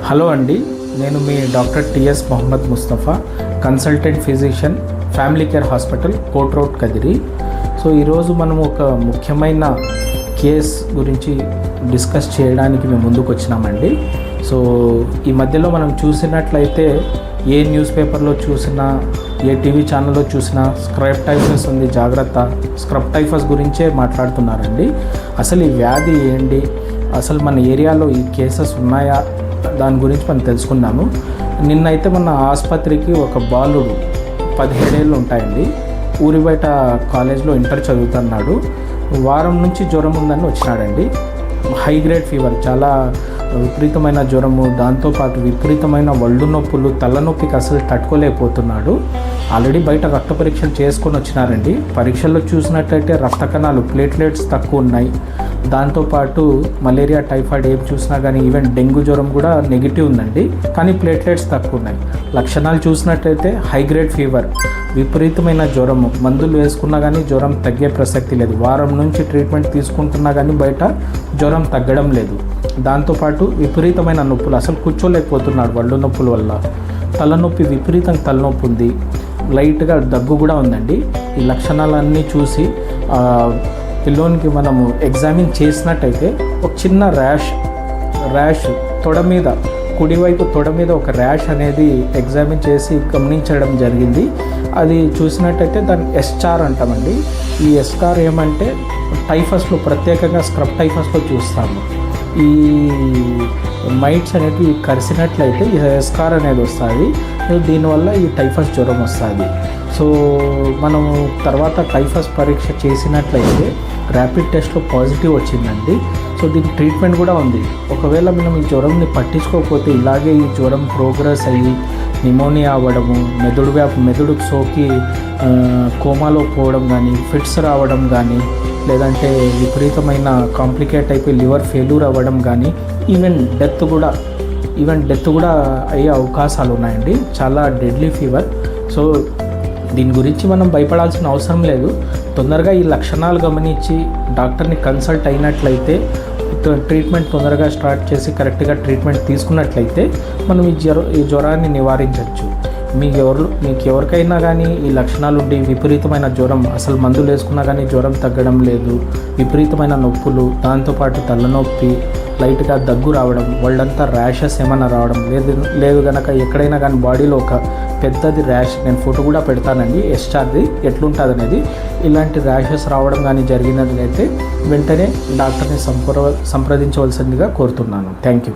Hello అండి, నేను మీ doctor TS Mohammed Mustafa, consultant physician, family care hospital, Kote road, Kadiri. So ఈరోజు మనం ఒక ముఖ్యమైన కేస్ గురించి డిస్కస్ చేయడానికి మేము ముందుకు వచ్చినామండి. సో ఈ మధ్యలో మనం చూసినట్లయితే ఏ న్యూస్ పేపర్లో చూసినా, ఏ టీవీ ఛానల్లో చూసినా స్క్రబ్ టైఫస్ ఉంది, జాగ్రత్త, స్క్రబ్ టైఫస్ గురించే మాట్లాడుతున్నారండి. అసలు ఈ వ్యాధి ఏంటి, అసలు మన ఏరియాలో ఈ కేసెస్ ఉన్నాయా, దాని గురించి మనం తెలుసుకున్నాము. నిన్నైతే మన ఆసుపత్రికి ఒక బాలుడు 17 ఏళ్ళు ఉంటాయండి, ఊరి బయట కాలేజ్లో ఇంటర్ చదువుతున్నాడు. వారం నుంచి జ్వరం ఉందని వచ్చినాడండి. హై గ్రేడ్ ఫీవర్, చాలా విపరీతమైన జ్వరము, దాంతోపాటు విపరీతమైన ఒళ్ళు నొప్పులు, తలనొప్పికి అసలు తట్టుకోలేకపోతున్నాడు. ఆల్రెడీ బయట రక్త పరీక్షలు చేసుకొని వచ్చినారండి. పరీక్షల్లో చూసినట్లయితే రక్త కణాలు, ప్లేట్లెట్స్ తక్కువ ఉన్నాయి. దాంతోపాటు మలేరియా, టైఫాయిడ్ ఏం చూసినా కానీ, ఈవెన్ డెంగ్యూ జ్వరం కూడా నెగిటివ్ ఉందండి, కానీ ప్లేట్లెట్స్ తక్కువ ఉన్నాయి. లక్షణాలు చూసినట్లయితే హై గ్రేడ్ ఫీవర్, విపరీతమైన జ్వరము, మందులు వేసుకున్నా కానీ జ్వరం తగ్గే ప్రసక్తి లేదు. వారం నుంచి ట్రీట్మెంట్ తీసుకుంటున్నా కానీ బయట జ్వరం తగ్గడం లేదు. దాంతోపాటు విపరీతమైన నొప్పులు, అసలు కూర్చోలేకపోతున్నాడు ఒళ్ళు నొప్పుల వల్ల. తలనొప్పి, విపరీతంగా తలనొప్పి ఉంది, లైట్గా దగ్గు కూడా ఉందండి. ఈ లక్షణాలన్నీ చూసి పిల్లోనికి మనము ఎగ్జామిన్ చేసినట్టయితే ఒక చిన్న ర్యాష్ తొడ మీద, కుడివైపు తొడ మీద ఒక ర్యాష్ అనేది ఎగ్జామిన్ చేసి గమనించడం జరిగింది. అది చూసినట్టయితే దాన్ని ఎస్చార్ అంటామండి. ఈ ఎస్చార్ ఏమంటే టైఫస్లో, ప్రత్యేకంగా స్క్రబ్ టైఫస్లో చూస్తాము. ఈ మైట్స్ అనేవి కరిసినట్లయితే ఈ ఎస్కార్ అనేది వస్తుంది. దీనివల్ల ఈ టైఫస్ జ్వరం వస్తుంది. సో మనము తర్వాత టైఫస్ పరీక్ష చేసినట్లయితే ర్యాపిడ్ టెస్ట్లో పాజిటివ్ వచ్చిందండి. సో దీనికి ట్రీట్మెంట్ కూడా ఉంది. ఒకవేళ మనం ఈ జ్వరంని పట్టించుకోకపోతే ఇలాగే ఈ జ్వరం ప్రోగ్రెస్ అయ్యి నిమోనియా అవ్వడము, మెదడుకు సోకి కోమాలో పోవడం కానీ, ఫిట్స్ రావడం కానీ, లేదంటే విపరీతమైన కాంప్లికేట్ అయిపోయి లివర్ ఫెయిల్యూర్ అవ్వడం కానీ, ఈవెన్ డెత్ కూడా అయ్యే అవకాశాలు ఉన్నాయండి. చాలా డెడ్లీ ఫీవర్. సో దీని గురించి మనం భయపడాల్సిన అవసరం లేదు. తొందరగా ఈ లక్షణాలు గమనించి డాక్టర్ని కన్సల్ట్ అయినట్లయితే, ట్రీట్మెంట్ తొందరగా స్టార్ట్ చేసి కరెక్ట్గా ట్రీట్మెంట్ తీసుకున్నట్లయితే మనం ఈ జ్వరాన్ని నివారించవచ్చు. మీకు ఎవరికైనా కానీ ఈ లక్షణాలు ఉండి విపరీతమైన జ్వరం, అసలు మందులు వేసుకున్నా కానీ జ్వరం తగ్గడం లేదు, విపరీతమైన నొప్పులు, దాంతోపాటు తలనొప్పి, లైట్గా దగ్గు రావడం, వాళ్ళంతా ర్యాషెస్ ఏమైనా రావడం లేదు కనుక ఎక్కడైనా కానీ బాడీలో ఒక పెద్దది ర్యాష్, నేను ఫోటో కూడా పెడతానండి ఎస్చార్ది ఎట్లుంటుంది అనేది, ఇలాంటి ర్యాషెస్ రావడం కానీ జరిగినట్లయితే వెంటనే డాక్టర్ని సంప్రదించవలసిందిగా కోరుతున్నాను. Thank you.